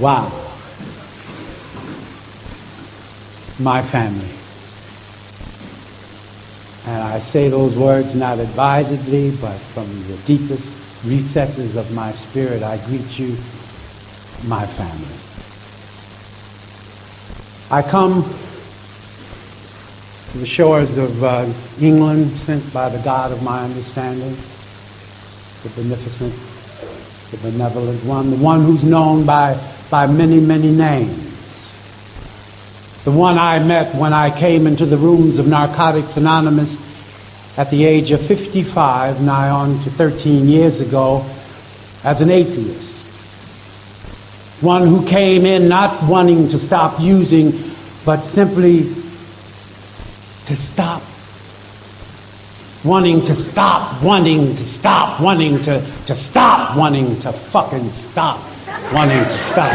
Wow. My family. And I say those words not advisedly, but from the deepest recesses of my spirit, I greet you, my family. I come to the shores of England, sent by the God of my understanding, the beneficent, the benevolent one, the one who's known by many, many names. The one I met when I came into the rooms of Narcotics Anonymous at the age of 55, nigh on to 13 years ago, as an atheist. One who came in not wanting to stop using, but simply to stop wanting to stop wanting to stop wanting to stop wanting to fucking stop wanting to stop.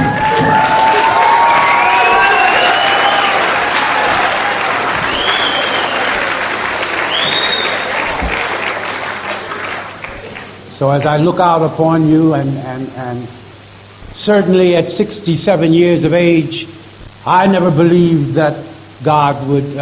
So as I look out upon you and certainly at 67 years of age, I never believed that God would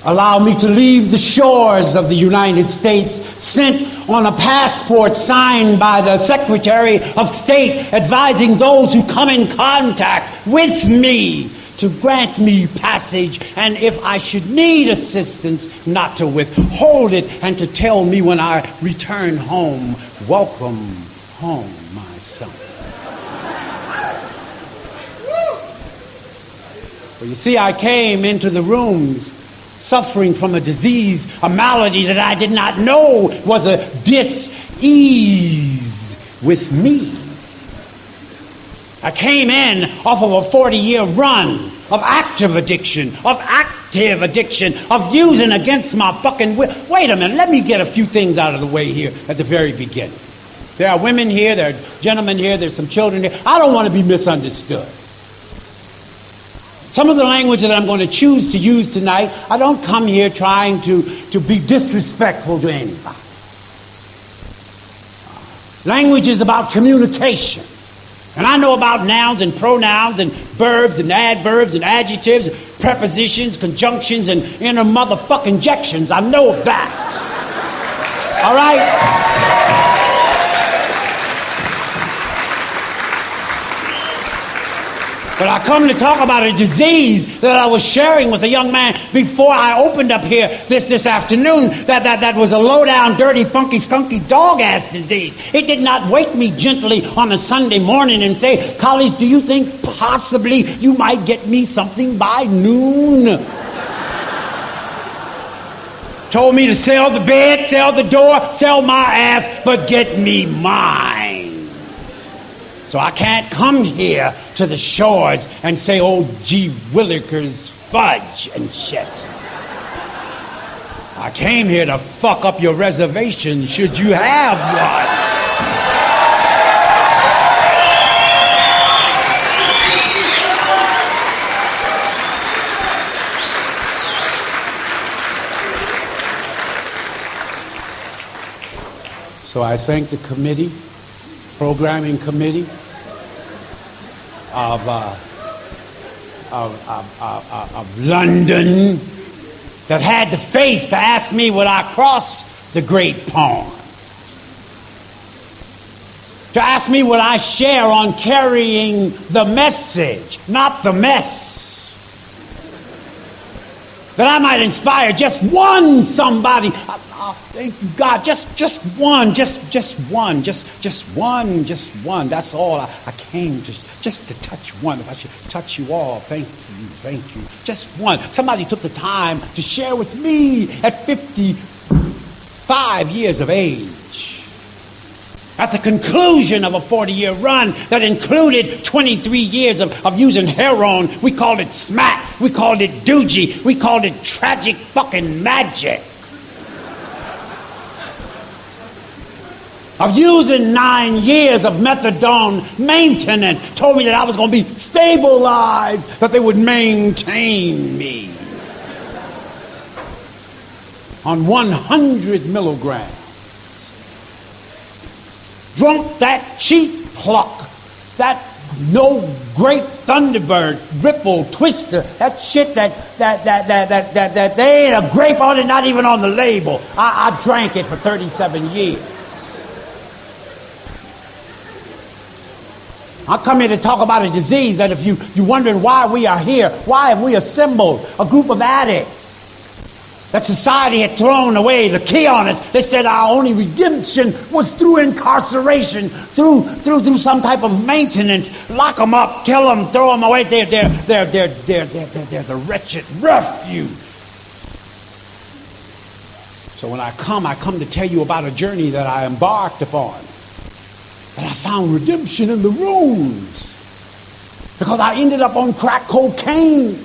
allow me to leave the shores of the United States, sent on a passport signed by the Secretary of State advising those who come in contact with me to grant me passage, and if I should need assistance, not to withhold it, and to tell me when I return home, welcome home, my son. Well, you see, I came into the rooms suffering from a disease, a malady that I did not know was a dis-ease with me. I came in off of a 40-year run of active addiction, of using against my fucking will. Wait a minute, let me get a few things out of the way here at the very beginning. There are women here, there are gentlemen here, there's some children here. I don't want to be misunderstood. Some of the language that I'm going to choose to use tonight, I don't come here trying to be disrespectful to anybody. Language is about communication. And I know about nouns and pronouns and verbs and adverbs and adjectives, prepositions, conjunctions, and inner motherfucking injections. I know of that. All right? But I come to talk about a disease that I was sharing with a young man before I opened up here this afternoon. That was a low-down, dirty, funky, skunky, dog-ass disease. It did not wake me gently on a Sunday morning and say, Khalis, do you think possibly you might get me something by noon? Told me to sell the bed, sell the door, sell my ass, but get me mine. So I can't come here to the shores and say, oh, gee willikers, fudge and shit. I came here to fuck up your reservation should you have one. So I thank the committee, programming committee of London that had the faith to ask me would I cross the Great Pond, to ask me would I share on carrying the message, not the mess, that I might inspire just one somebody. Thank you, God. Just one. That's all. I came just to touch one. If I should touch you all, thank you. Just one. Somebody took the time to share with me at 55 years of age. At the conclusion of a 40-year run that included 23 years of using heroin, we called it smack, we called it doogie, we called it tragic fucking magic. Of using 9 years of methadone maintenance, told me that I was going to be stabilized, that they would maintain me on 100 milligrams. Drunk that cheap pluck, that no great Thunderbird, Ripple, Twister, that shit that they ain't a grape on it, not even on the label. I drank it for 37 years. I come here to talk about a disease that if you're wondering why we are here, why have we assembled a group of addicts that society had thrown away the key on us. They said our only redemption was through incarceration, through some type of maintenance. Lock them up, kill them, throw them away. They're the wretched refuge. So when I come to tell you about a journey that I embarked upon. And I found redemption in the ruins. Because I ended up on crack cocaine.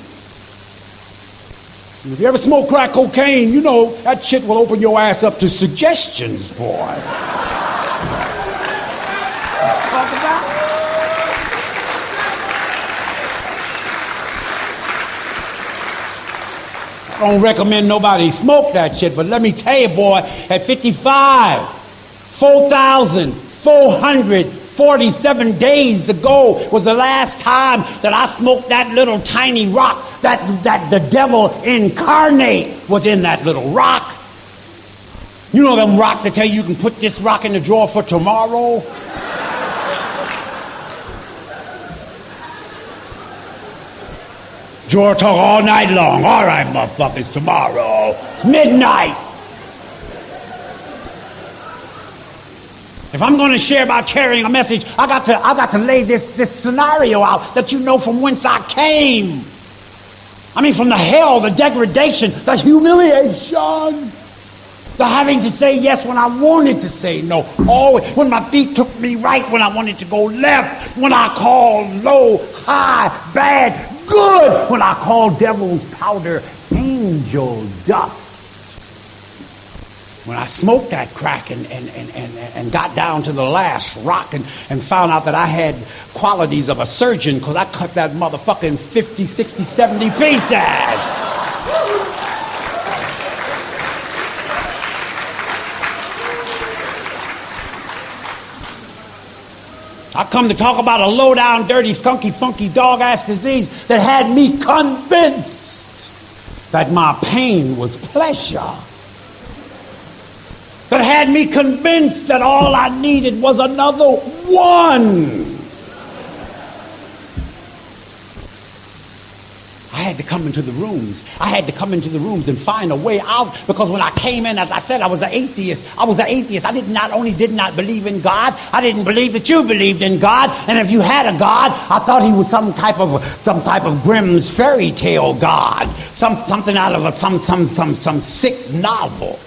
If you ever smoke crack cocaine, you know that shit will open your ass up to suggestions, boy. I don't recommend nobody smoke that shit, but let me tell you, boy, at 55, 4,447 days ago was the last time that I smoked that little tiny rock, that the devil incarnate was in that little rock. You know them rocks that tell you can put this rock in the drawer for tomorrow? Drawer talk all night long. All right, motherfuckers, tomorrow. It's midnight. If I'm going to share about carrying a message, I got to lay this scenario out that you know from whence I came. I mean, from the hell, the degradation, the humiliation, the having to say yes when I wanted to say no. Always, when my feet took me right, when I wanted to go left, when I called low, high, bad, good, when I called devil's powder, angel dust. When I smoked that crack and got down to the last rock and found out that I had qualities of a surgeon because I cut that motherfucker in 50, 60, 70 pieces. I come to talk about a low-down, dirty, skunky, funky, dog-ass disease that had me convinced that my pain was pleasure. That had me convinced that all I needed was another one. I had to come into the rooms. I had to come into the rooms and find a way out, because when I came in, as I said, I was an atheist. I not only did not believe in God, I didn't believe that you believed in God. And if you had a God, I thought he was some type of Grimm's fairy tale God, something out of some sick novel.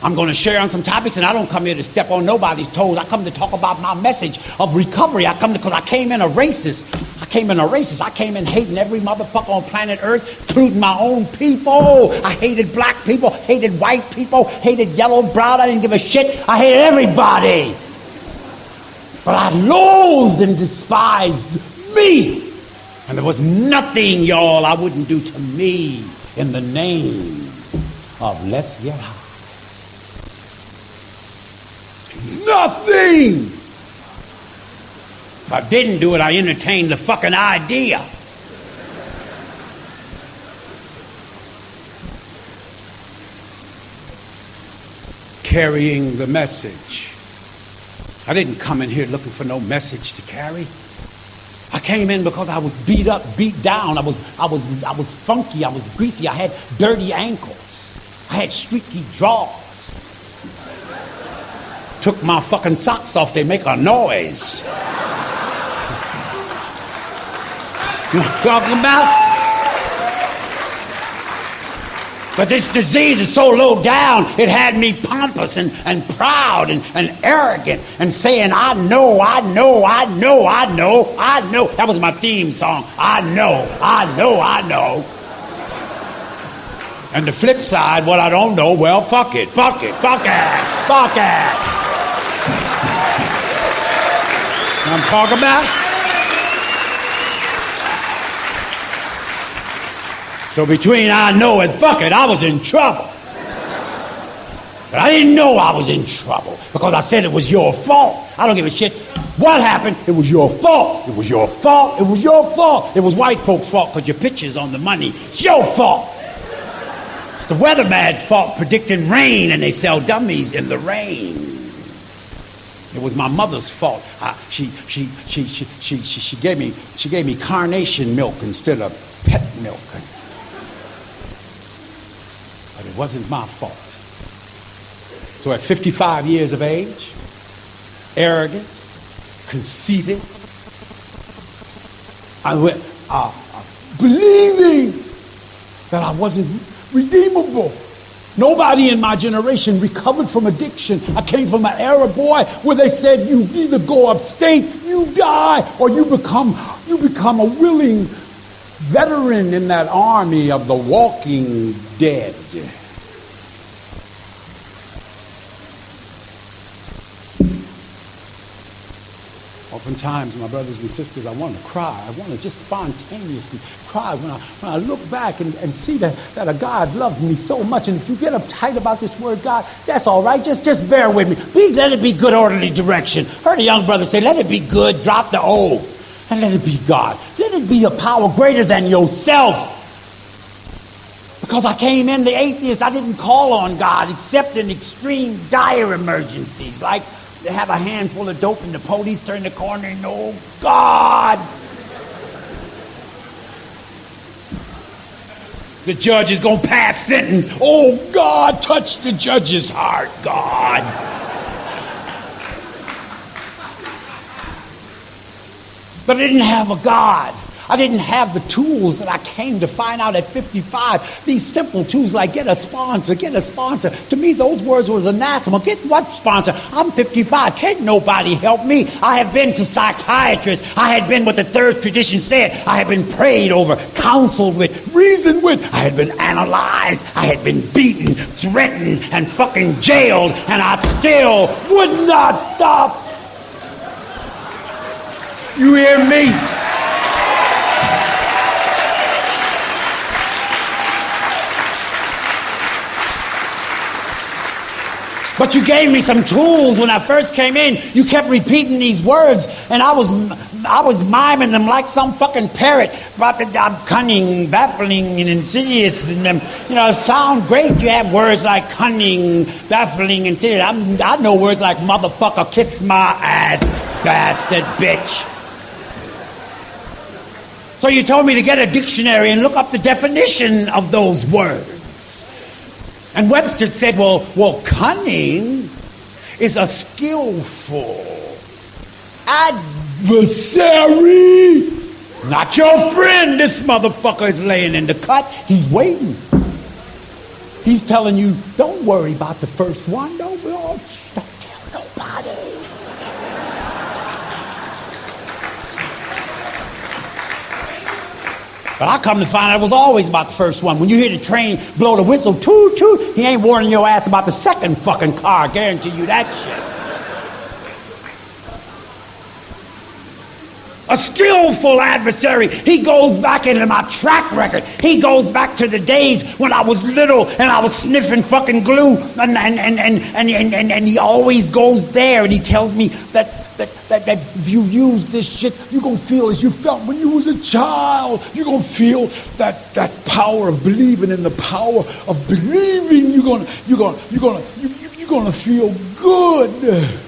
I'm going to share on some topics, and I don't come here to step on nobody's toes. I come to talk about my message of recovery. Because I came in a racist. I came in hating every motherfucker on planet Earth, including my own people. I hated black people, hated white people, hated yellow, brown. I didn't give a shit. I hated everybody. But I loathed and despised me. And there was nothing, y'all, I wouldn't do to me in the name of let's get high. Nothing! If I didn't do it, I entertained the fucking idea. Carrying the message. I didn't come in here looking for no message to carry. I came in because I was beat up, beat down. I was funky, I was greasy, I had dirty ankles. I had streaky drawers. Took my fucking socks off, they make a noise. You know what I'm talking about? But this disease is so low down, it had me pompous and proud and arrogant and saying, I know. That was my theme song. I know. And the flip side, what I don't know, well, fuck it. I'm talking about. So between I know and fuck it, I was in trouble. But I didn't know I was in trouble because I said it was your fault. I don't give a shit what happened. It was your fault. It was your fault. It was your fault. It was white folks' fault because your picture's on the money. It's your fault. It's the weatherman's fault predicting rain, and they sell dummies in the rain. It was my mother's fault. She gave me carnation milk instead of pet milk. But it wasn't my fault. So at 55 years of age, arrogant, conceited, I went believing that I wasn't redeemable. Nobody in my generation recovered from addiction. I came from an era, boy, where they said you either go upstate, you die, or you become a willing veteran in that army of the walking dead. Oftentimes, my brothers and sisters, I want to cry. I want to just spontaneously cry when I look back and see that a God loved me so much. And if you get uptight about this word God, that's all right. Just bear with me. Let it be good, orderly direction. Heard a young brother say, let it be good, drop the O, and let it be God. Let it be a power greater than yourself. Because I came in the atheist, I didn't call on God except in extreme dire emergencies, like they have a handful of dope and the police turn the corner and, oh, God! The judge is going to pass sentence. Oh, God, touch the judge's heart, God. But I didn't have a God. I didn't have the tools that I came to find out at 55. These simple tools like get a sponsor, get a sponsor. To me, those words was anathema. Get what sponsor? I'm 55. Can't nobody help me. I have been to psychiatrists. I had been what the third tradition said. I had been prayed over, counseled with, reasoned with. I had been analyzed. I had been beaten, threatened, and fucking jailed. And I still would not stop. You hear me? But you gave me some tools when I first came in. You kept repeating these words, and I was miming them like some fucking parrot. I'm cunning, baffling, and insidious. And sound great. You have words like cunning, baffling, and insidious. I know words like motherfucker, kiss my ass, bastard, bitch. So you told me to get a dictionary and look up the definition of those words. And Webster said, well, cunning is a skillful adversary. Not your friend. This motherfucker is laying in the cut. He's waiting. He's telling you, don't worry about the first one. Don't tell nobody. But I come to find out it was always about the first one. When you hear the train blow the whistle, toot, toot, he ain't warning your ass about the second fucking car. I guarantee you that shit. A skillful adversary. He goes back into my track record. He goes back to the days when I was little and I was sniffing fucking glue. And he always goes there and he tells me that if you use this shit, you're going to feel as you felt when you was a child. You're going to feel that power of believing in the power of believing. You're going to feel good.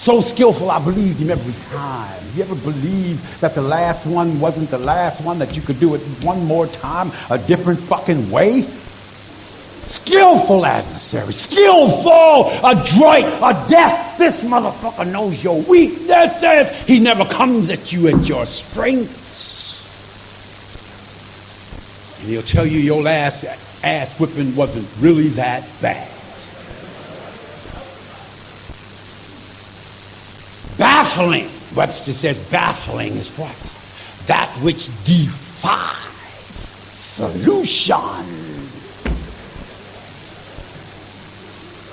So skillful, I believed him every time. You ever believe that the last one wasn't the last one, that you could do it one more time, a different fucking way? Skillful adversary, skillful, adroit, adept. This motherfucker knows your weaknesses. He never comes at you at your strengths. And he'll tell you your last ass whipping wasn't really that bad. Baffling. Webster says baffling is what? That which defies solution.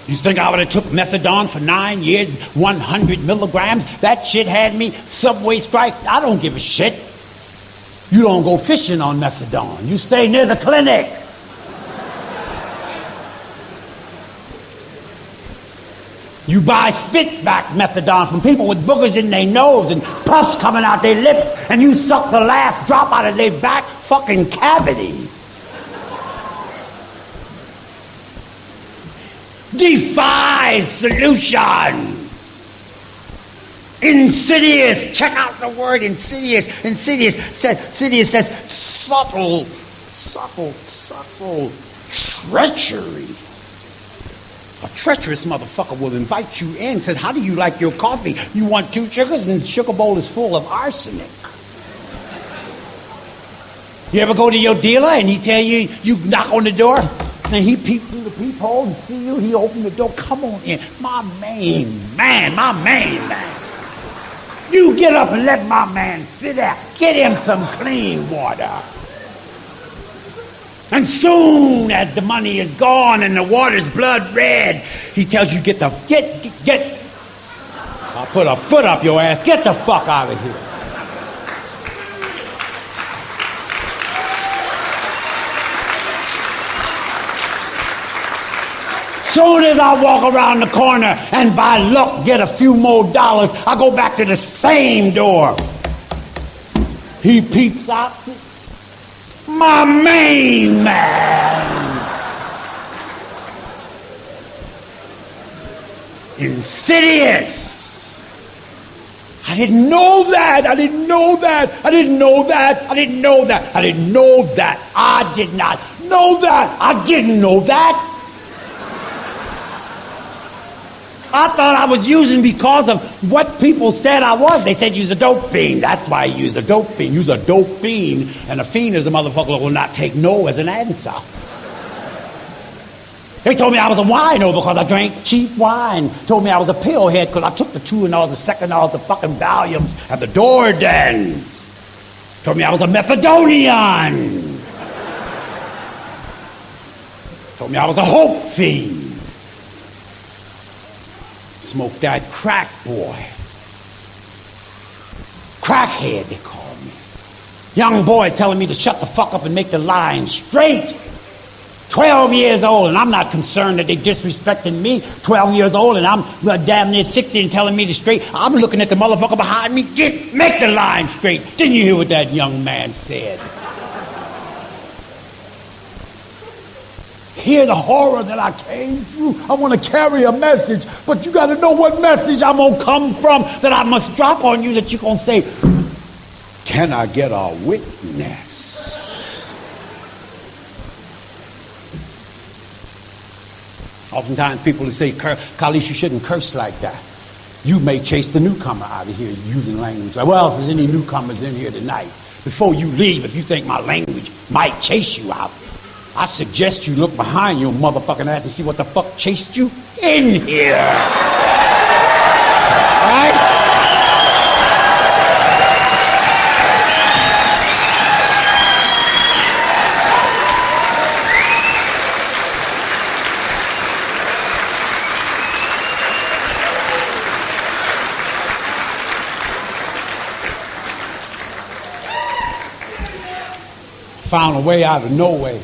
You think I would have took methadone for 9 years, 100 milligrams? That shit had me subway strikes. I don't give a shit. You don't go fishing on methadone. You stay near the clinic. You buy spit-back methadone from people with boogers in their nose and pus coming out their lips, and you suck the last drop out of their back fucking cavity. Defies solution. Insidious. Check out the word insidious. Insidious says subtle treachery. A treacherous motherfucker will invite you in, says, how do you like your coffee? You want 2 sugars, and the sugar bowl is full of arsenic. You ever go to your dealer and he tell you, you knock on the door, and he peeks through the peephole and see you, he open the door, come on in. My main man. You get up and let my man sit there. Get him some clean water. And soon as the money is gone and the water's blood red, he tells you, get. I'll put a foot up your ass. Get the fuck out of here. Soon as I walk around the corner and by luck get a few more dollars, I go back to the same door. He peeps out. My main man. Insidious. I didn't know that. I did not know that. I didn't know that. I thought I was using because of what people said I was. They said you's a dope fiend. That's why you use a dope fiend. You's a dope fiend. And a fiend is a motherfucker that will not take no as an answer. They told me I was a wino because I drank cheap wine. Told me I was a pillhead because I took the Tuinals, the Seconals, the fucking Valiums, and the Dordens. Told me I was a Methadonian. Told me I was a hope fiend. Smoked that crack, boy. Crackhead, they call me. Young boys telling me to shut the fuck up and make the line straight. 12 years old, and I'm not concerned that they disrespecting me. 12 years old, and I'm damn near 60 and telling me to straight. I'm looking at the motherfucker behind me. Make the line straight. Didn't you hear what that young man said? Hear the horror that I came through. I want to carry a message, but you got to know what message I'm going to come from, that I must drop on you, that you're going to say, can I get a witness? Oftentimes people will say, Khalis, you shouldn't curse like that. You may chase the newcomer out of here using language. Like, well, if there's any newcomers in here tonight, before you leave, if you think my language might chase you out, I suggest you look behind your motherfucking ass and see what the fuck chased you in here. Right? Found a way out of no way.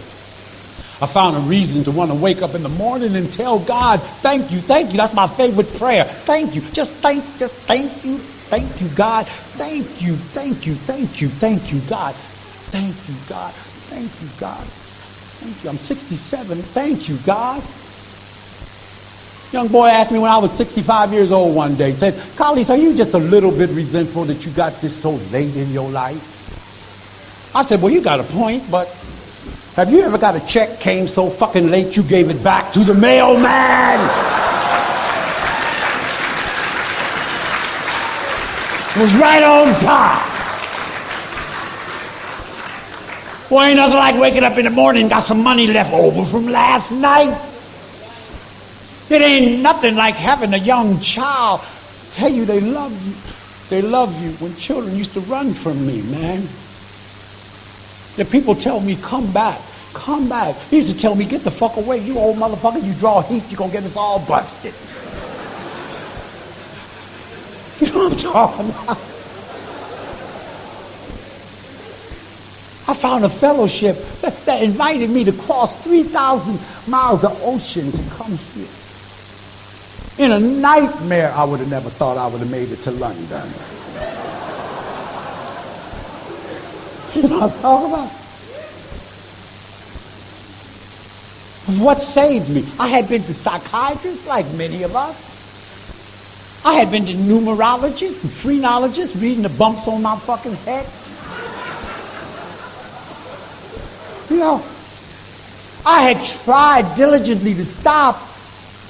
I found a reason to want to wake up in the morning and tell God, thank you. That's my favorite prayer. Thank you. Just thank you. Thank you, God. Thank you, God. Thank you, God. Thank you. I'm 67. Thank you, God. Young boy asked me when I was 65 years old one day, said, Khalis, are you just a little bit resentful that you got this so late in your life? I said, well, you got a point, but have you ever got a check came so fucking late you gave it back to the mailman? It was right on time. Boy, ain't nothing like waking up in the morning and got some money left over from last night. It ain't nothing like having a young child tell you they love you. They love you when children used to run from me, man. The people tell me, come back. He used to tell me, get the fuck away. You old motherfucker, you draw heat, you're going to get us all busted. You know what I'm talking about? I found a fellowship that invited me to cross 3,000 miles of ocean to come here. In a nightmare, I would have never thought I would have made it to London. You know what I'm talking about? What saved me? I had been to psychiatrists like many of us. I had been to numerologists and phrenologists reading the bumps on my fucking head. You know, I had tried diligently to stop.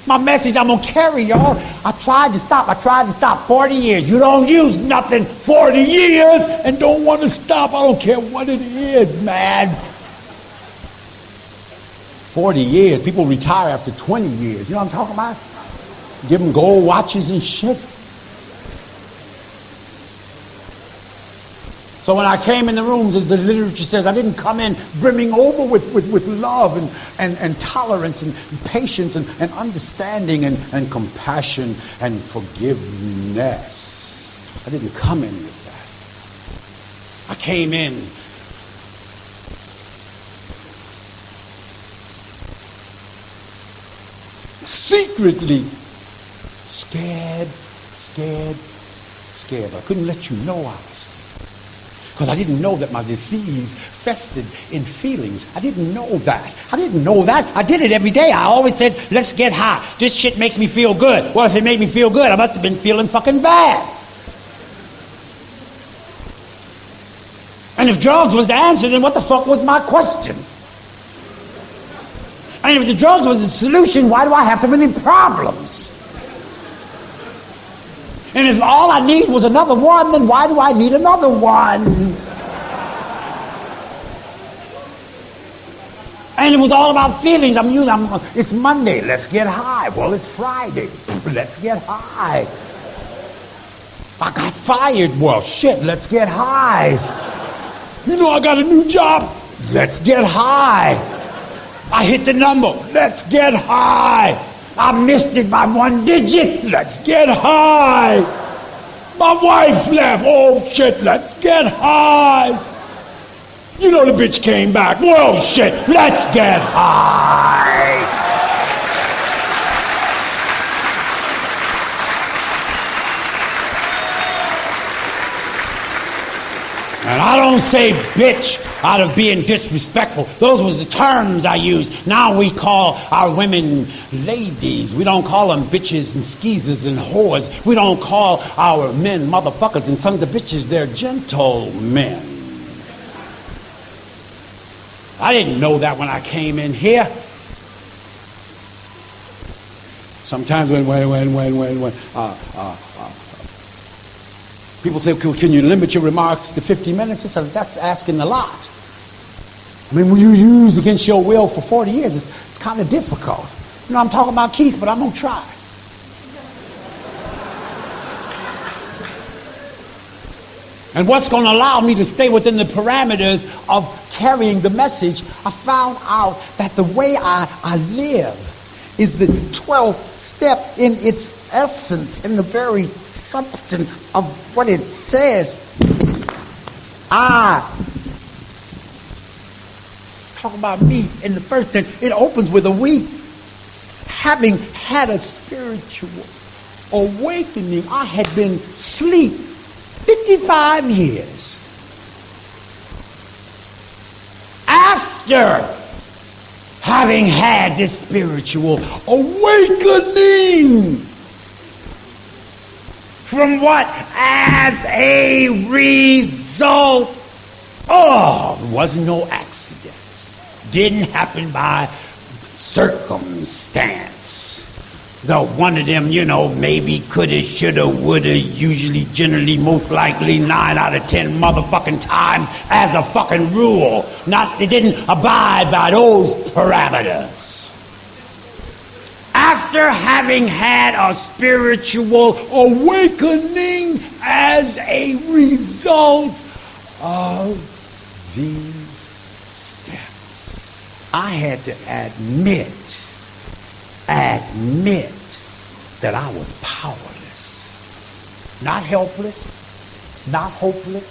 My message I'm going to carry, y'all. I tried to stop 40 years. You don't use nothing 40 years and don't want to stop. I don't care what it is, man. 40 years. People retire after 20 years. You know what I'm talking about? Give them gold watches and shit. So when I came in the rooms, as the literature says, I didn't come in brimming over with love and tolerance and patience and understanding and compassion and forgiveness. I didn't come in with that. I came in secretly scared. But I couldn't let you know I was scared. Because I didn't know that my disease festered in feelings. I didn't know that. I did it every day. I always said, let's get high. This shit makes me feel good. Well, if it made me feel good, I must have been feeling fucking bad. And if drugs was the answer, then what the fuck was my question? And if the drugs was the solution, why do I have so many problems? And if all I need was another one, then why do I need another one? And it was all about feelings. It's Monday, let's get high. Well, it's Friday, let's get high. I got fired. Well, shit, let's get high. You know, I got a new job. Let's get high. I hit the number. Let's get high. I missed it by 1 digit. Let's get high. My wife left. Oh, shit, let's get high. You know the bitch came back. Well, shit, let's get high. And I don't say bitch out of being disrespectful. Those was the terms I used. Now we call our women ladies. We don't call them bitches and skeezers and whores. We don't call our men motherfuckers and sons of bitches. They're gentlemen. I didn't know that when I came in here. Sometimes when people say, can you limit your remarks to 50 minutes? I said, that's asking a lot. I mean, when you use against your will for 40 years, it's kind of difficult. You know, I'm talking about Keith, but I'm going to try. And what's going to allow me to stay within the parameters of carrying the message, I found out that the way I live is the 12th step in its essence, in the very substance of what it says. Talk about me in the first thing. It opens with a we. Having had a spiritual awakening, I had been asleep 55 years. After having had this spiritual awakening, from what? As a result, it wasn't no accident. Didn't happen by circumstance. Though one of them, you know, maybe coulda, shoulda, woulda, usually, generally, most likely, 9 out of 10 motherfucking times as a fucking rule. It didn't abide by those parameters. After having had a spiritual awakening as a result of these steps, I had to admit that I was powerless. Not helpless, not hopeless,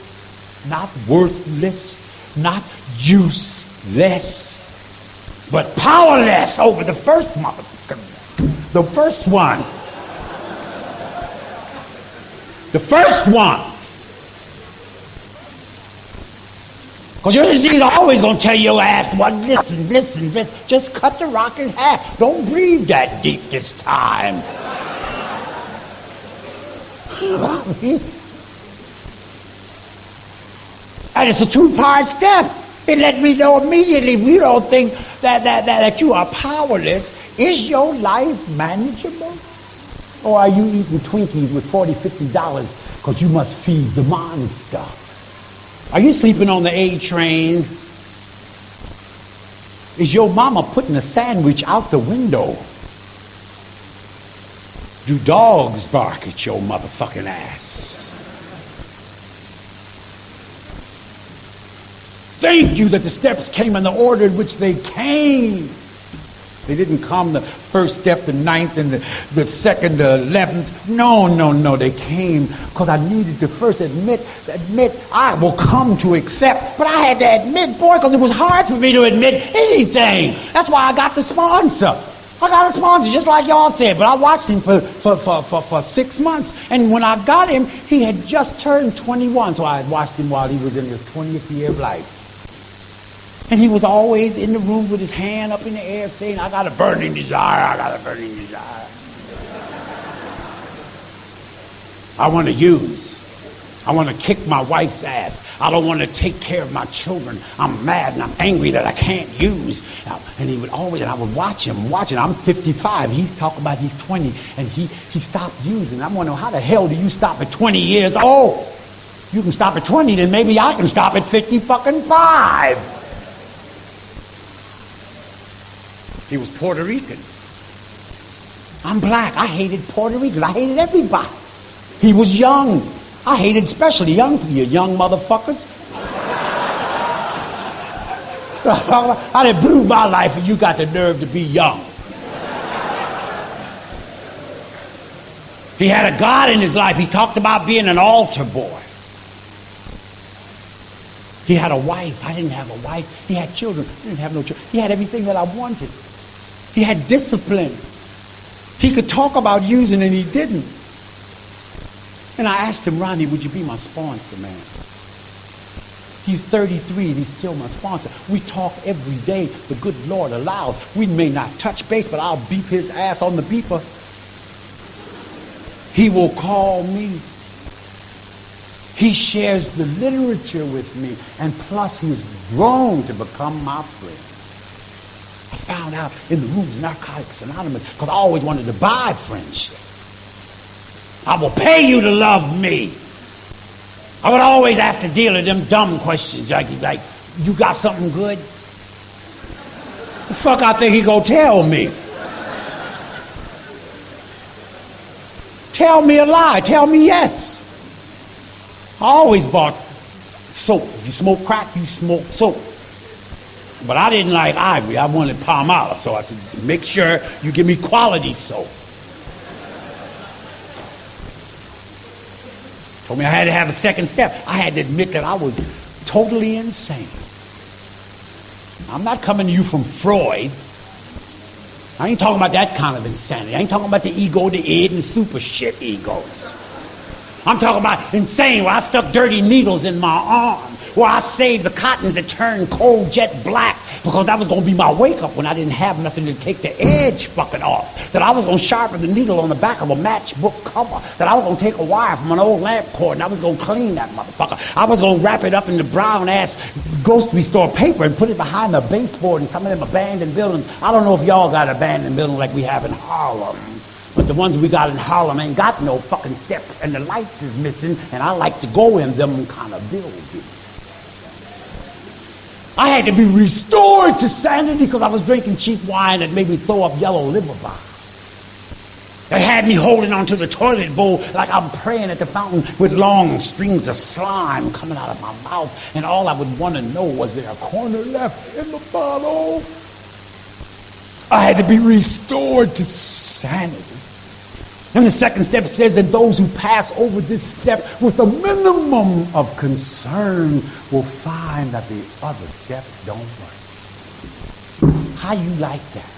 not worthless, not useless, but powerless over the first motherfucker. The first one. The first one. Because he's always going to tell your ass, well, listen. Just cut the rock in half. Don't breathe that deep this time. And it's a two-part step. It let me know immediately we don't think that you are powerless. Is your life manageable? Or are you eating Twinkies with $40, $50 because you must feed the monster? Are you sleeping on the A train? Is your mama putting a sandwich out the window? Do dogs bark at your motherfucking ass? Thank you that the steps came in the order in which they came. They didn't come the first step, the ninth, and the second, the 11th. No. They came because I needed to first admit I will come to accept. But I had to admit, boy, because it was hard for me to admit anything. That's why I got the sponsor. I got a sponsor, just like y'all said, but I watched him for 6 months. And when I got him, he had just turned 21, so I had watched him while he was in his 20th year of life. And he was always in the room with his hand up in the air saying, I got a burning desire, I want to use. I want to kick my wife's ass. I don't want to take care of my children. I'm mad and I'm angry that I can't use. And he would always, and I would watch him. I'm 55. He's talking about he's 20, and he stopped using. I'm wondering, how the hell do you stop at 20 years old? You can stop at 20, then maybe I can stop at 55. He was Puerto Rican. I'm black. I hated Puerto Ricans. I hated everybody. He was young. I hated especially young motherfuckers. I done blew my life and you got the nerve to be young. He had a God in his life. He talked about being an altar boy. He had a wife. I didn't have a wife. He had children. I didn't have no children. He had everything that I wanted. He had discipline. He could talk about using and he didn't. And I asked him, Ronnie, would you be my sponsor, man? He's 33 and he's still my sponsor. We talk every day. The good Lord allows. We may not touch base, but I'll beep his ass on the beeper. He will call me. He shares the literature with me. And plus he's grown to become my friend. I found out in the rooms of Narcotics Anonymous because I always wanted to buy friendship. I will pay you to love me. I would always have to deal with them dumb questions like you got something good? The fuck I think he gonna tell me? Tell me a lie. Tell me yes. I always bought soap. If you smoke crack, you smoke soap. But I didn't like Ivory. I wanted Palmolive. So I said, make sure you give me quality soap. Told me I had to have a second step. I had to admit that I was totally insane. I'm not coming to you from Freud. I ain't talking about that kind of insanity. I ain't talking about the ego, the id, and super shit egos. I'm talking about insane where I stuck dirty needles in my arm, where I saved the cottons that turned cold jet black because that was going to be my wake-up when I didn't have nothing to take the edge fucking off, that I was going to sharpen the needle on the back of a matchbook cover, that I was going to take a wire from an old lamp cord and I was going to clean that motherfucker. I was going to wrap it up in the brown-ass grocery store paper and put it behind the baseboard in some of them abandoned buildings. I don't know if y'all got abandoned buildings like we have in Harlem. But the ones we got in Harlem ain't got no fucking steps, and the lights is missing, and I like to go in them kind of buildings. I had to be restored to sanity because I was drinking cheap wine that made me throw up yellow liver bombs. They had me holding onto the toilet bowl like I'm praying at the fountain with long strings of slime coming out of my mouth, and all I would want to know was there a corner left in the bottle. I had to be restored to sanity. And the second step says that those who pass over this step with a minimum of concern will find that the other steps don't work. How you like that?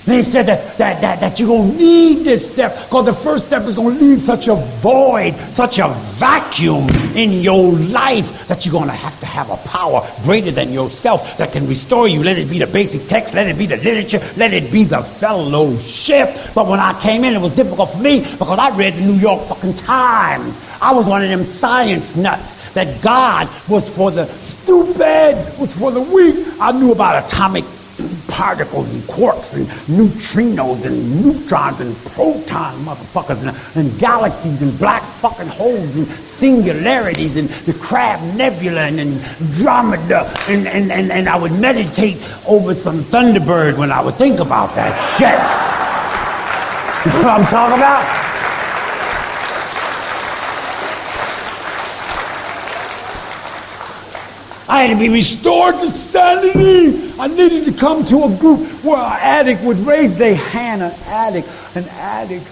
And he said that you're going to need this step, because the first step is going to leave such a void, such a vacuum in your life, that you're going to have a power greater than yourself that can restore you. Let it be the basic text, let it be the literature, let it be the fellowship. But when I came in, it was difficult for me because I read the New York fucking Times. I was one of them science nuts that God was for the stupid, was for the weak. I knew about atomic particles and quarks and neutrinos and neutrons and proton motherfuckers and galaxies and black fucking holes and singularities and the Crab Nebula and Andromeda and I would meditate over some Thunderbird when I would think about that shit. You know what I'm talking about? I had to be restored to sanity. I needed to come to a group where an addict would raise their hand. An addict,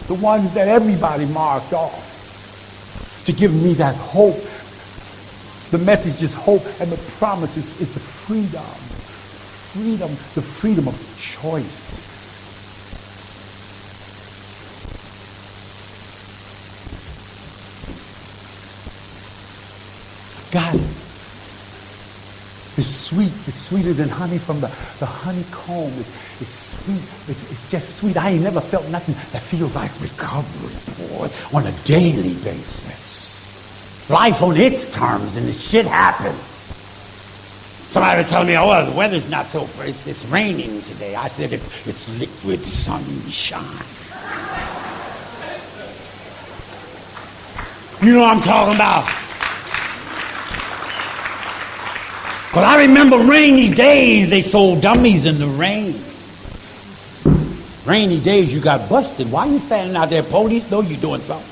the ones that everybody marked off, to give me that hope. The message is hope, and the promise is the freedom. The freedom of choice. God, it's sweet. It's sweeter than honey from the honeycomb. It's sweet. It's just sweet. I ain't never felt nothing that feels like recovery, boy, on a daily basis. Life on its terms, and the shit happens. Somebody was telling me, oh, well, the weather's not so, it's raining today. I said, it's liquid sunshine. You know what I'm talking about? But I remember rainy days, they sold dummies in the rain. Rainy days, you got busted. Why you standing out there? Police know you doing something.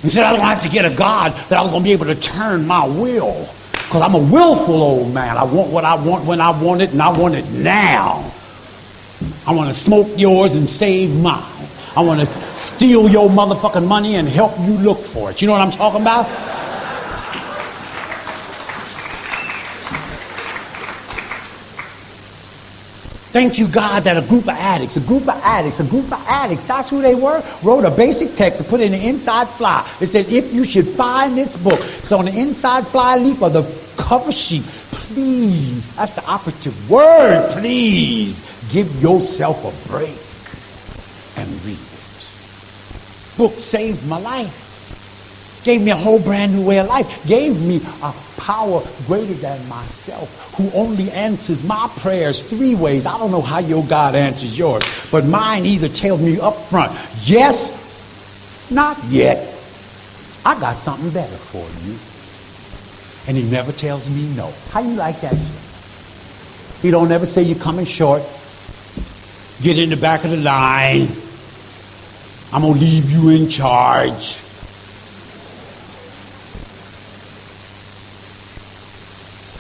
He said I don't have to get a God that I was going to be able to turn my will. Because I'm a willful old man. I want what I want when I want it, and I want it now. I want to smoke yours and save mine. I want to steal your motherfucking money and help you look for it. You know what I'm talking about? Thank you, God, that a group of addicts, that's who they were, wrote a basic text and put it in the inside fly. It said, if you should find this book, it's on the inside fly leaf of the cover sheet. Please, that's the operative word, please give yourself a break and read it. Book saved my life. Gave me a whole brand new way of life. Gave me a power greater than myself, who only answers my prayers 3 ways. I don't know how your God answers yours, but mine either tells me up front, yes, not yet, I got something better for you. And he never tells me no. How you like that shit? He don't ever say you're coming short. Get in the back of the line. I'm going to leave you in charge.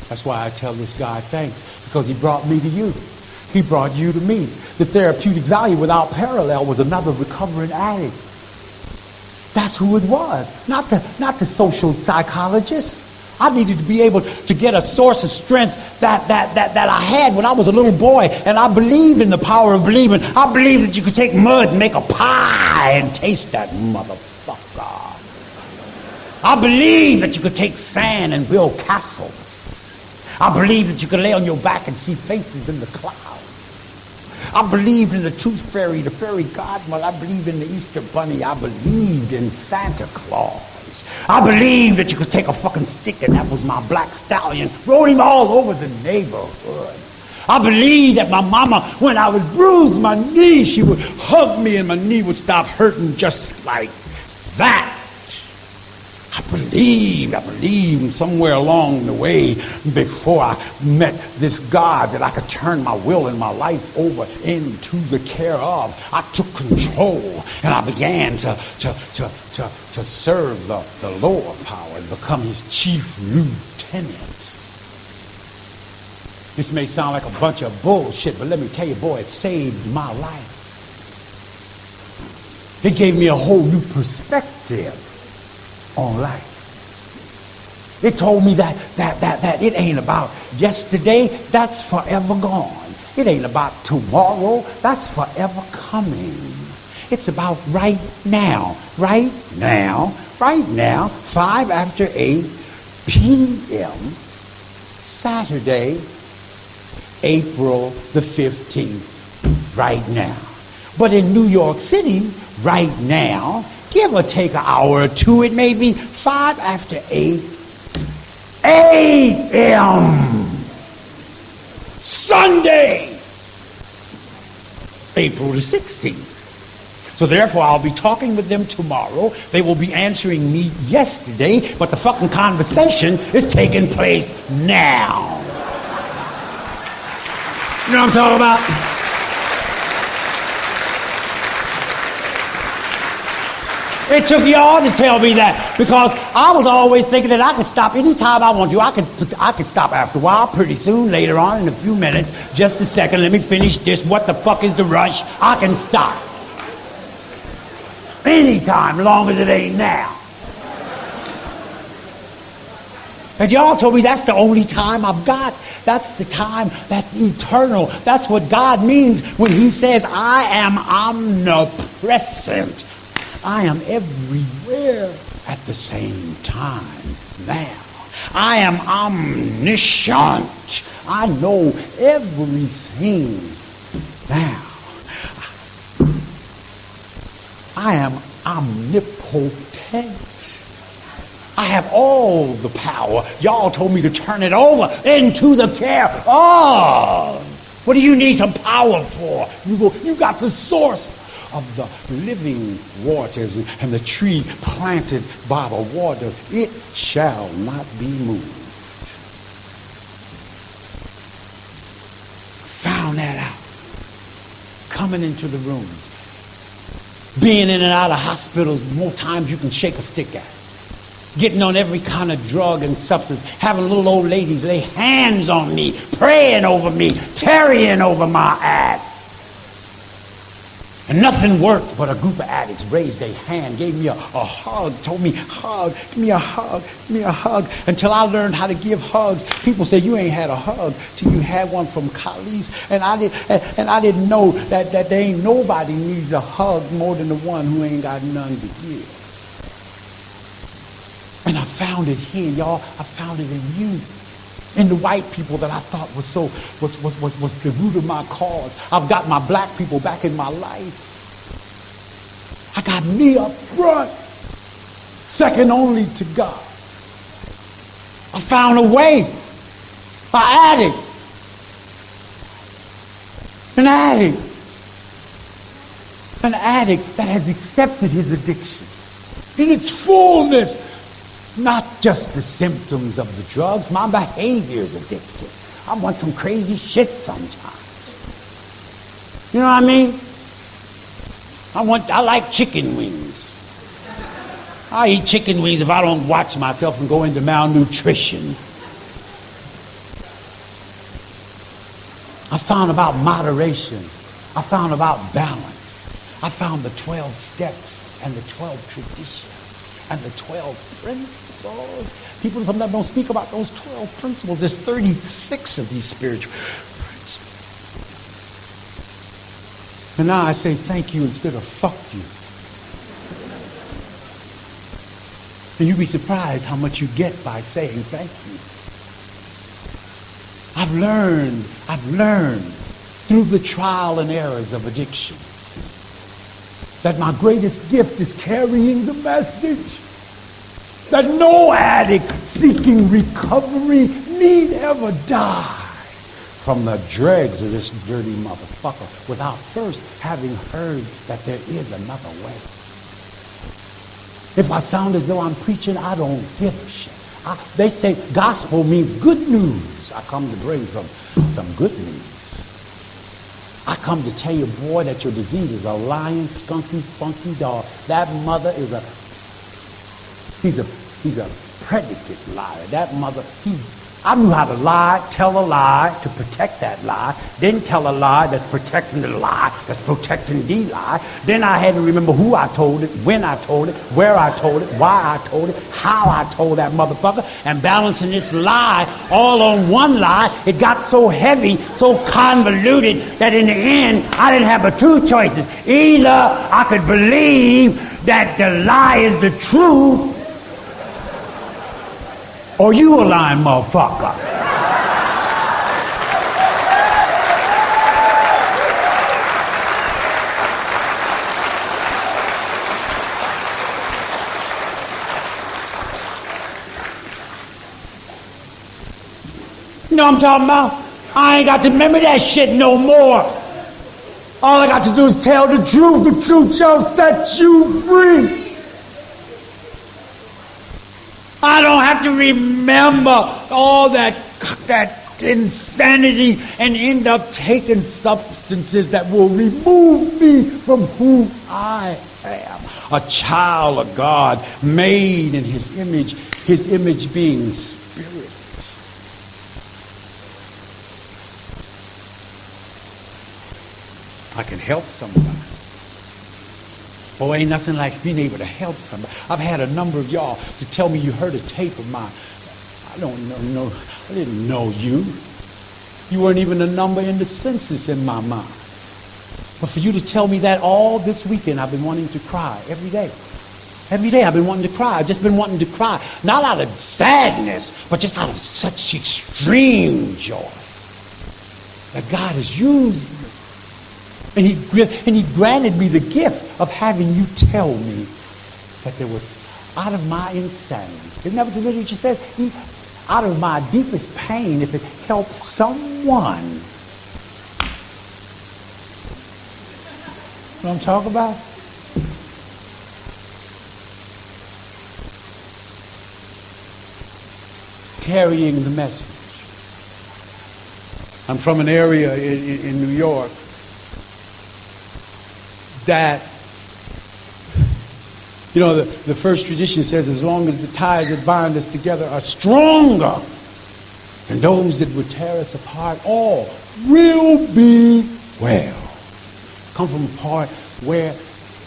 That's why I tell this guy thanks, because he brought me to you. He brought you to me. The therapeutic value without parallel was another recovering addict. That's who it was, not the social psychologist. I needed to be able to get a source of strength that I had when I was a little boy, and I believed in the power of believing. I believed that you could take mud and make a pie and taste that motherfucker. I believed that you could take sand and build castles. I believed that you could lay on your back and see faces in the clouds. I believed in the tooth fairy, the fairy godmother. I believed in the Easter bunny. I believed in Santa Claus. I believed that you could take a fucking stick, and that was my black stallion, rode him all over the neighborhood. I believed that my mama, when I would bruise my knee, she would hug me and my knee would stop hurting just like that. I believed somewhere along the way before I met this God that I could turn my will and my life over into the care of. I took control and I began to serve the lower power and become his chief lieutenant. This may sound like a bunch of bullshit, but let me tell you, boy, it saved my life. It gave me a whole new perspective on life. It told me that it ain't about yesterday, that's forever gone. It ain't about tomorrow, that's forever coming. It's about right now, 5 after 8 p.m., Saturday, April the 15th, right now. But in New York City, right now, give or take an hour or two, it may be 5 after 8 a.m. Sunday, April the 16th. So therefore, I'll be talking with them tomorrow. They will be answering me yesterday, but the fucking conversation is taking place now. You know what I'm talking about? It took y'all to tell me that, because I was always thinking that I could stop anytime I want to. I could stop after a while, pretty soon, later on, in a few minutes. Just a second, let me finish this. What the fuck is the rush? I can stop. Anytime, long as it ain't now. And y'all told me that's the only time I've got. That's the time that's eternal. That's what God means when He says, I am omnipresent. I am everywhere at the same time now. I am omniscient. I know everything now. I am omnipotent. I have all the power. Y'all told me to turn it over into the care of. What do you need some power for? You got the source of the living waters and the tree planted by the water. It shall not be moved. Found that out. Coming into the rooms. Being in and out of hospitals more times you can shake a stick at. Getting on every kind of drug and substance. Having little old ladies lay hands on me, praying over me, tarrying over my ass. And nothing worked but a group of addicts raised their hand, gave me a hug, told me, hug, give me a hug, give me a hug. Until I learned how to give hugs. People say, you ain't had a hug till you had one from Khalis. And I didn't know that there ain't nobody needs a hug more than the one who ain't got none to give. And I found it here, y'all. I found it in you. In the white people that I thought was the root of my cause. I've got my black people back in my life. I got me up front, second only to God. I found a way. An addict that has accepted his addiction in its fullness. Not just the symptoms of the drugs. My behavior is addictive. I want some crazy shit sometimes. You know what I mean? I like chicken wings. I eat chicken wings if I don't watch myself and go into malnutrition. I found about moderation. I found about balance. I found the 12 steps and the 12 traditions. And the 12 principles. People sometimes don't speak about those 12 principles. There's 36 of these spiritual principles. And now I say thank you instead of fuck you. And you'd be surprised how much you get by saying thank you. I've learned through the trial and errors of addiction that my greatest gift is carrying the message that no addict seeking recovery need ever die from the dregs of this dirty motherfucker without first having heard that there is another way. If I sound as though I'm preaching, I don't give a shit. They say gospel means good news. I come to bring some good news. I come to tell you, boy, that your disease is a lying, skunky, funky dog. That mother is he's a predicate liar. That mother, I knew how to lie, tell a lie to protect that lie, then tell a lie that's protecting the lie, that's protecting the lie. Then I had to remember who I told it, when I told it, where I told it, why I told it, how I told that motherfucker, and balancing this lie all on one lie. It got so heavy, so convoluted, that in the end, I didn't have but two choices. Either I could believe that the lie is the truth, or you a lying motherfucker. You know what I'm talking about? I ain't got to remember that shit no more. All I got to do is tell the truth. The truth shall set you free. I don't have to remember all that insanity and end up taking substances that will remove me from who I am. A child of God, made in His image being spirit. I can help somebody. Oh, ain't nothing like being able to help somebody. I've had a number of y'all to tell me you heard a tape of mine. I didn't know you. You weren't even a number in the census in my mind. But for you to tell me that all this weekend, I've been wanting to cry every day. Every day I've been wanting to cry. I've just been wanting to cry. Not out of sadness, but just out of such extreme joy that God has used me. And he granted me the gift of having you tell me that there was, out of my insanity, isn't that what the literature says? Out of my deepest pain, if it helps someone. You know what I'm talking about? Carrying the message. I'm from an area in New York that, you know, the first tradition says, as long as the ties that bind us together are stronger than those that would tear us apart, all will be well. Come from a part where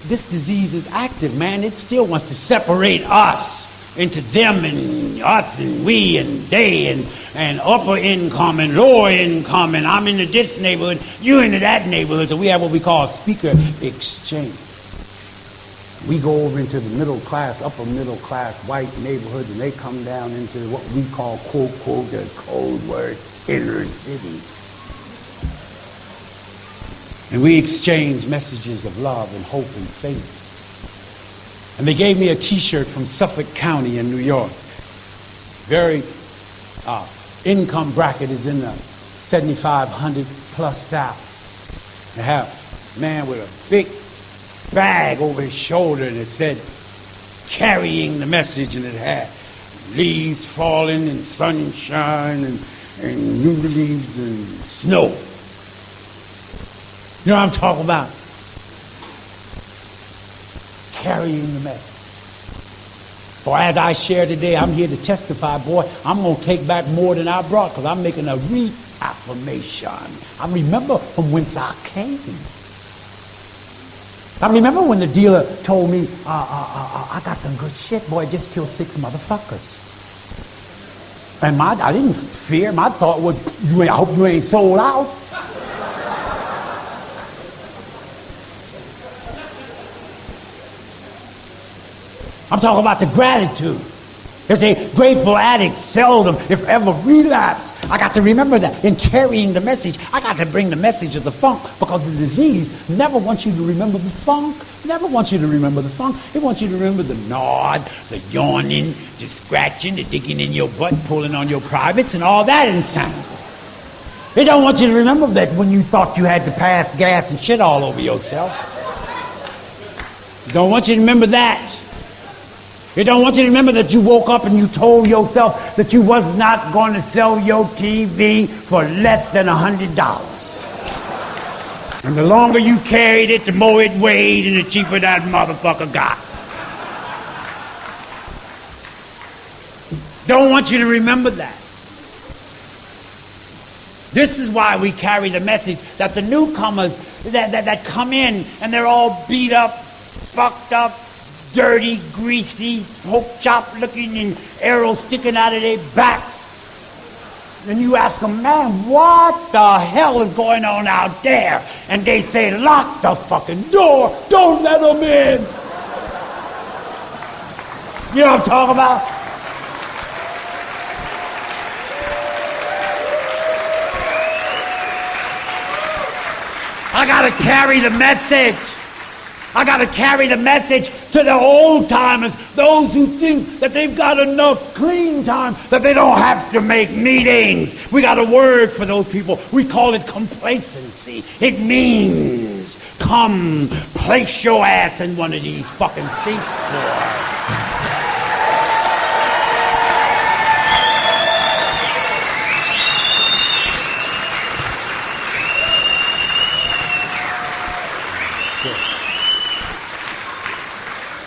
this disease is active, man. It still wants to separate us into them and us and we and they and upper income and lower income, and I'm into this neighborhood, you into that neighborhood. So we have what we call speaker exchange. We go over into the middle class, upper middle class white neighborhoods, and they come down into what we call, quote, quote, the code word, inner city. And we exchange messages of love and hope and faith. And they gave me a T-shirt from Suffolk County in New York. Very income bracket is in the 7,500 plus thousand. They have a man with a big bag over his shoulder, and it said, carrying the message, and it had leaves falling and sunshine and new leaves and snow. You know what I'm talking about? Carrying the message. For as I share today, I'm here to testify, boy, I'm going to take back more than I brought, because I'm making a reaffirmation. I remember from whence I came. I remember when the dealer told me, I got some good shit, boy, just killed 6 motherfuckers. And I didn't fear. My thought was, I hope you ain't sold out. I'm talking about the gratitude. They say grateful addicts seldom, if ever, relapse. I got to remember that. In carrying the message, I got to bring the message of the funk, because the disease never wants you to remember the funk. Never wants you to remember the funk. It wants you to remember the nod, the yawning, the scratching, the digging in your butt, pulling on your privates, and all that insanity. They don't want you to remember that when you thought you had to pass gas and shit all over yourself. They don't want you to remember that. They don't want you to remember that you woke up and you told yourself that you was not going to sell your TV for less than $100. And the longer you carried it, the more it weighed and the cheaper that motherfucker got. Don't want you to remember that. This is why we carry the message that the newcomers that come in and they're all beat up, fucked up, dirty, greasy, pork chop looking and arrows sticking out of their backs. And you ask them, man, what the hell is going on out there? And they say, lock the fucking door. Don't let them in. You know what I'm talking about? I got to carry the message. I got to carry the message to the old timers, those who think that they've got enough clean time that they don't have to make meetings. We got a word for those people. We call it complacency. It means come place your ass in one of these fucking seats, boy.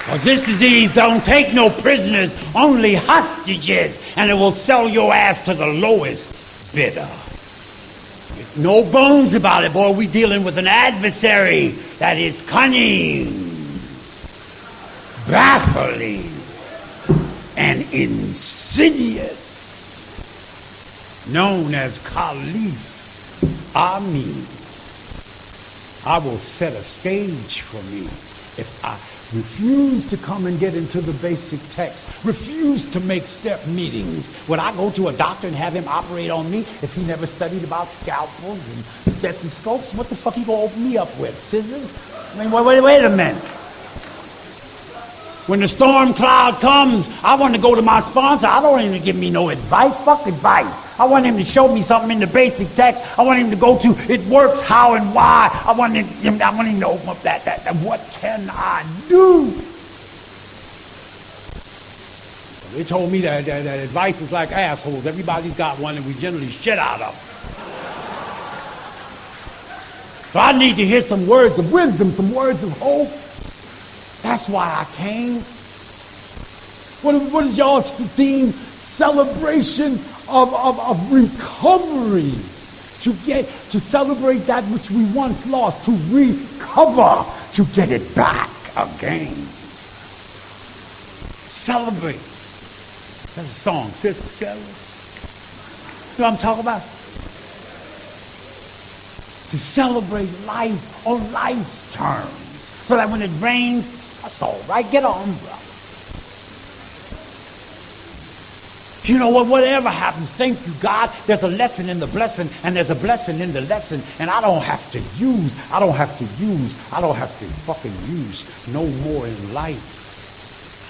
Well, this disease don't take no prisoners, only hostages, and it will sell your ass to the lowest bidder. No bones about it, boy. We're dealing with an adversary that is cunning, baffling, and insidious, known as Khalis. I mean, I will set a stage for me if I refuse to come and get into the basic text, refuse to make step meetings. Would I go to a doctor and have him operate on me if he never studied about scalpels and stethoscopes? What the fuck he gonna open me up with? Scissors? I mean, wait a minute. When the storm cloud comes, I want to go to my sponsor. I don't want him to give me no advice. Fuck advice. I want him to show me something in the basic text. I want him to go to it works, how and why. I want him to open up that what can I do? They told me that advice is like assholes. Everybody's got one and we generally shit out of them. So I need to hear some words of wisdom, some words of hope. That's why I came. What is y'all's theme? Celebration of recovery. To celebrate that which we once lost. To recover. To get it back again. Celebrate. That's a song. Sister, celebrate. You know what I'm talking about? To celebrate life on life's terms. So that when it rains, that's all right. Get an umbrella. You know what? Whatever happens, thank you, God. There's a lesson in the blessing, and there's a blessing in the lesson, and I don't have to fucking use no more in life.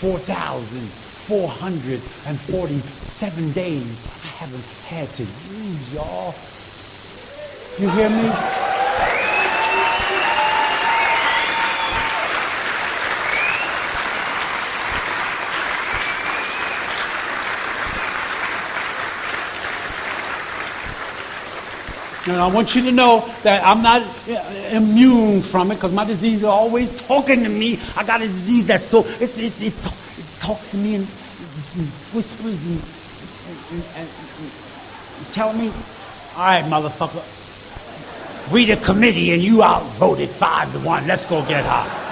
4,447 days I haven't had to use, y'all. You hear me? And I want you to know that I'm not immune from it because my disease is always talking to me. I got a disease that's so, it talks to me and whispers and tell me, all right, motherfucker, we the committee and you outvoted 5-1. Let's go get high.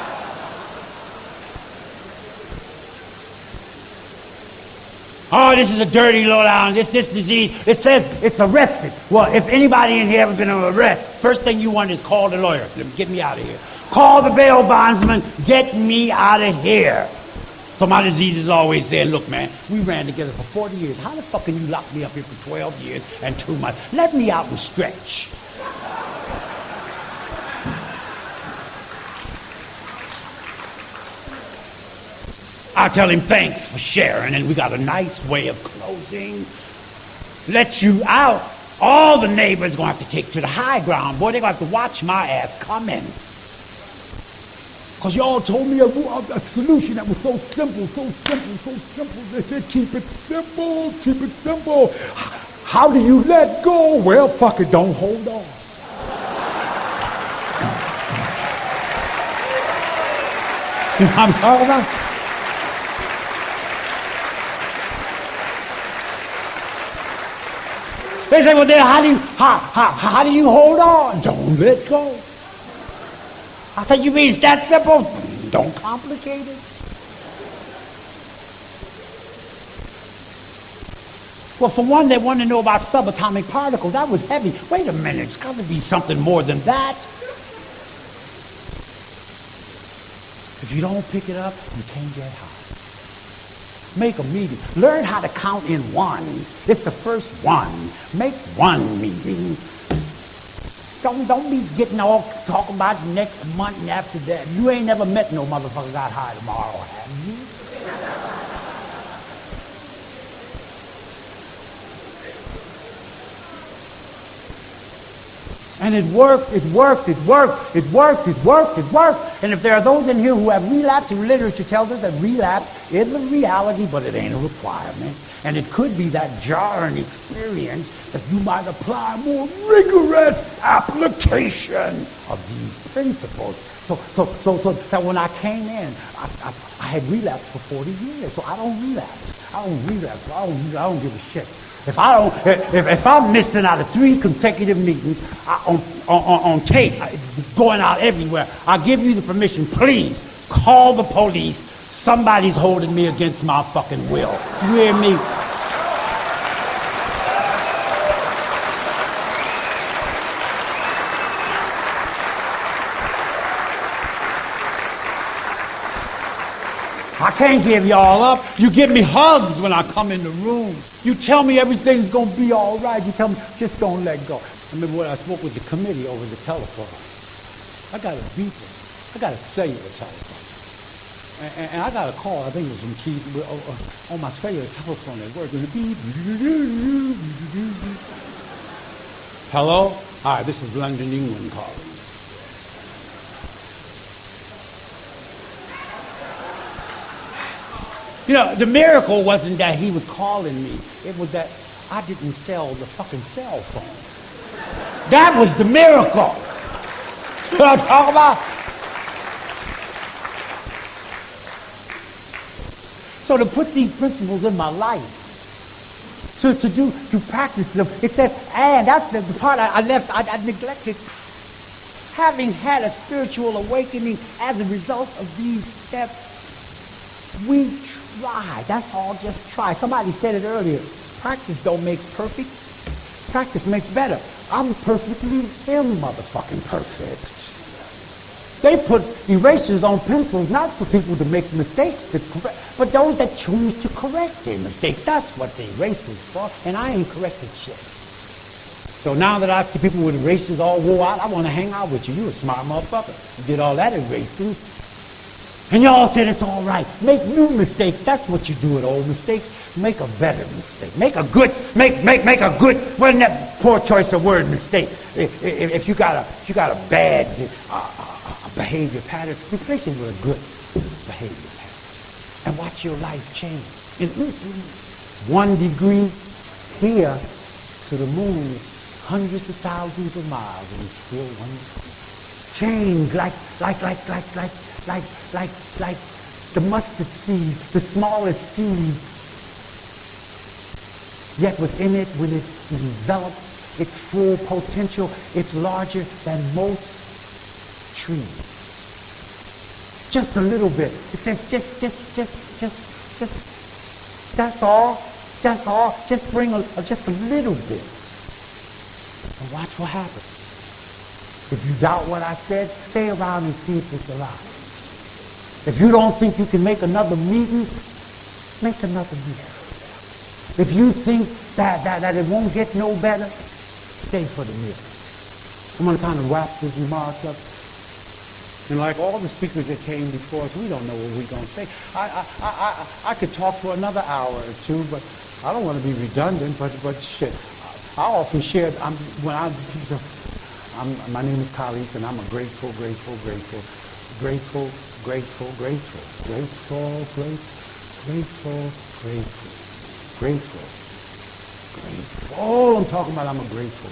Oh, this is a dirty lowdown. This disease. It says it's arrested. Well, if anybody in here ever been to arrest, first thing you want is call the lawyer. Get me out of here. Call the bail bondsman. Get me out of here. So my disease is always there. Look, man, we ran together for 40 years. How the fuck can you lock me up here for 12 years and 2 months? Let me out and stretch. I tell him thanks for sharing, and we got a nice way of closing. Let you out. All the neighbors going to have to take to the high ground. Boy, they're going to have to watch my ass coming. Because y'all told me a solution that was so simple. They said, keep it simple. How do you let go? Well, fuck it, don't hold on. You know what I'm talking about? They say, well, then how do you hold on? Don't let go. I said, you mean it's that simple? Don't complicate it. Well, for one, they want to know about subatomic particles. That was heavy. Wait a minute, it's got to be something more than that. If you don't pick it up, you can't get high. Make a meeting. Learn how to count in ones. It's the first one. Make one meeting. Don't be getting all talking about next month and after that. You ain't never met no motherfucker got high tomorrow, have you? And it worked, it worked, it worked, it worked, it worked, it worked. And if there are those in here who have relapsed, and literature tells us that relapse is a reality, but it ain't a requirement. And it could be that jarring experience that you might apply more rigorous application of these principles. So that when I came in, I had relapsed for 40 years. So I don't relapse. I don't give a shit. If I'm missing out of 3 consecutive meetings on tape, going out everywhere, I'll give you the permission. Please call the police. Somebody's holding me against my fucking will. You hear me? I can't give y'all up. You give me hugs when I come in the room. You tell me everything's going to be all right. You tell me, just don't let go. I remember when I spoke with the committee over the telephone. I got a beeper. I got a cellular telephone. And I got a call, I think it was from Keith, on my cellular telephone at work. Hello? Hi, this is London, England calling. You know, the miracle wasn't that he was calling me. It was that I didn't sell the fucking cell phone. That was the miracle. You know what I'm talking about? So to put these principles in my life, to practice them, it says, and that's the part I left, I neglected. Having had a spiritual awakening as a result of these steps, we try. That's all, just try. Somebody said it earlier. Practice don't make perfect. Practice makes better. I'm perfectly motherfucking perfect. They put erasers on pencils not for people to make mistakes, but those that choose to correct their mistakes. That's what the eraser's for, and I ain't corrected shit. So now that I see people with erasers all wore out, I want to hang out with you. You're a smart motherfucker. You did all that erasing. And y'all said it's all right. Make new mistakes. That's what you do with old mistakes. Make a better mistake. Make a good. Wasn't that poor choice of word, mistake? If you got a bad behavior pattern, replace it with a good behavior pattern, and watch your life change. In 1 degree here to the moon is hundreds of thousands of miles, and it's still 1 degree. Change like the mustard seed, the smallest seed. Yet within it, when it develops its full potential, it's larger than most trees. Just a little bit. It says just. That's all. Just bring just a little bit, and watch what happens. If you doubt what I said, stay around and see if it's alive. If you don't think you can make another meeting, make another meeting. If you think that it won't get no better, stay for the meeting. I'm going to kind of wrap this remarks up. And like all the speakers that came before us, we don't know what we're going to say. I could talk for another hour or two, but I don't want to be redundant, but shit. I often share, my name is Khalis, and I'm a grateful. I'm talking about I'm a grateful.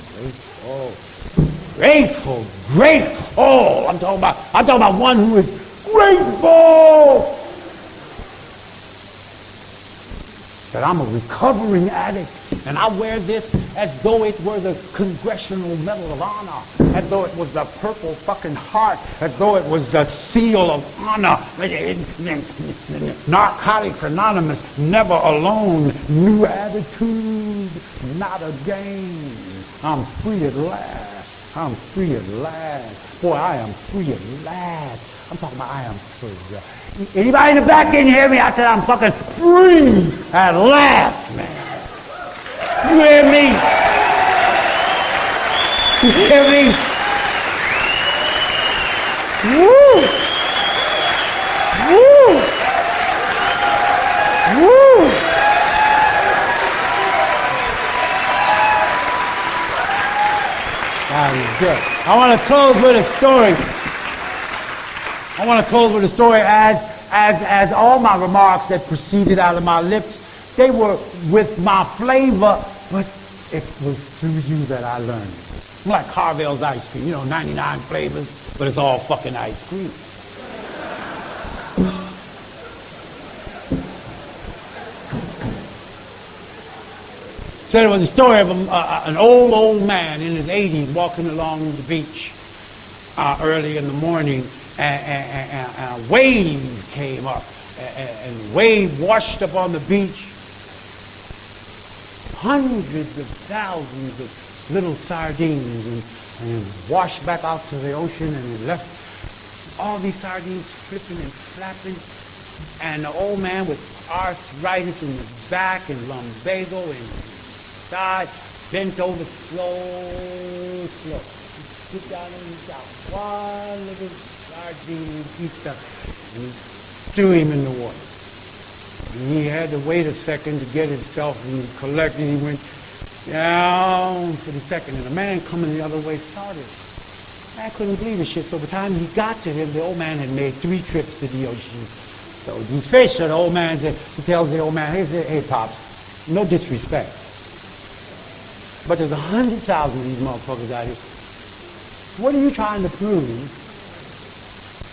I'm talking about one who is grateful. that I'm a recovering addict, and I wear this as though it were the Congressional Medal of Honor, as though it was the Purple fucking Heart, as though it was the Seal of Honor. Narcotics Anonymous, never alone, new attitude, not again. I'm free at last. I'm free at last. Boy, I am free at last. I'm talking about I am free. Anybody in the back can hear me? I said I'm fucking free at last, man. You hear me? You hear me? Woo! Woo! Woo! That is good. I want to close with a story. As all my remarks that proceeded out of my lips, they were with my flavor, but it was through you that I learned. Like Carvel's ice cream, 99 flavors, but it's all fucking ice cream. So there was a story of an old man in his 80s walking along the beach early in the morning, and a wave came up, and the wave washed up on the beach. Hundreds of thousands of little sardines, and washed back out to the ocean, and it left all these sardines flipping and flapping. And the old man with arthritis in his back and lumbago and side bent over slow. He put down and he got one little sardine piece up, and he threw him in the water. And he had to wait a second to get himself and collect, and he went down for the second, and the man coming the other way saw this. Man couldn't believe the shit, so by the time he got to him, the old man had made 3 trips to the ocean. So these fish, so the old man said, he tells the old man, hey Pops, no disrespect, but there's 100,000 of these motherfuckers out here. What are you trying to prove?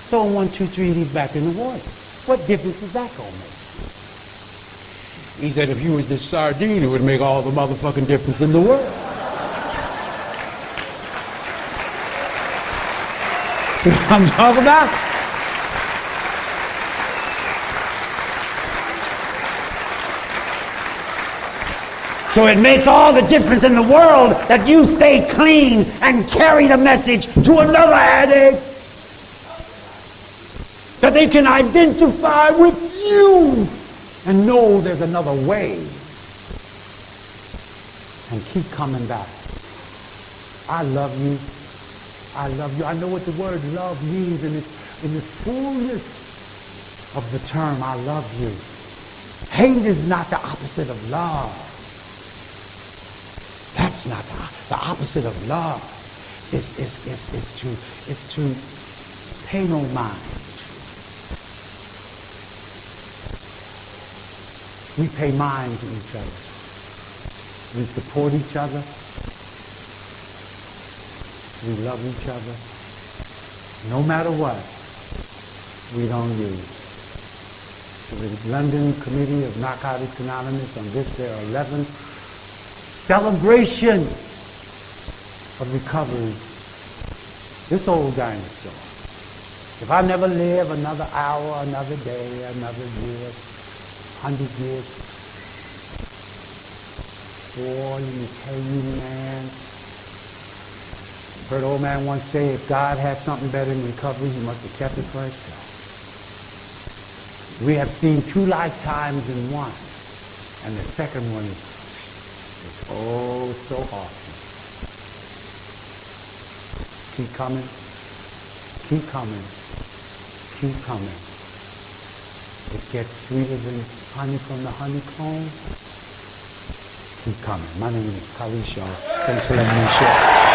Throw 1, 2, 3 of these back in the water. What difference is that going to make? He said, if you was this sardine, it would make all the motherfucking difference in the world. You know what I'm talking about? So it makes all the difference in the world that you stay clean and carry the message to another addict. That they can identify with you and know there's another way. And keep coming back. I love you. I love you. I know what the word love means in the fullness of the term, I love you. Hate is not the opposite of love. That's not the opposite of love. Is to pay no mind. We pay mind to each other. We support each other. We love each other. No matter what, we don't use. The London Committee of Narcotics Anonymous, on this their 11th celebration of recovery. This old dinosaur. If I never live another hour, another day, another year, 100 years, boy, let me tell you, man. Heard old man once say, if God had something better than recovery, he must have kept it for himself. We have seen 2 lifetimes in one, and the second one is oh so awesome. Keep coming, keep coming, keep coming. It gets sweeter than honey from the honeycomb. Keep coming. My name is Khalis, y'all. Thanks for letting me share.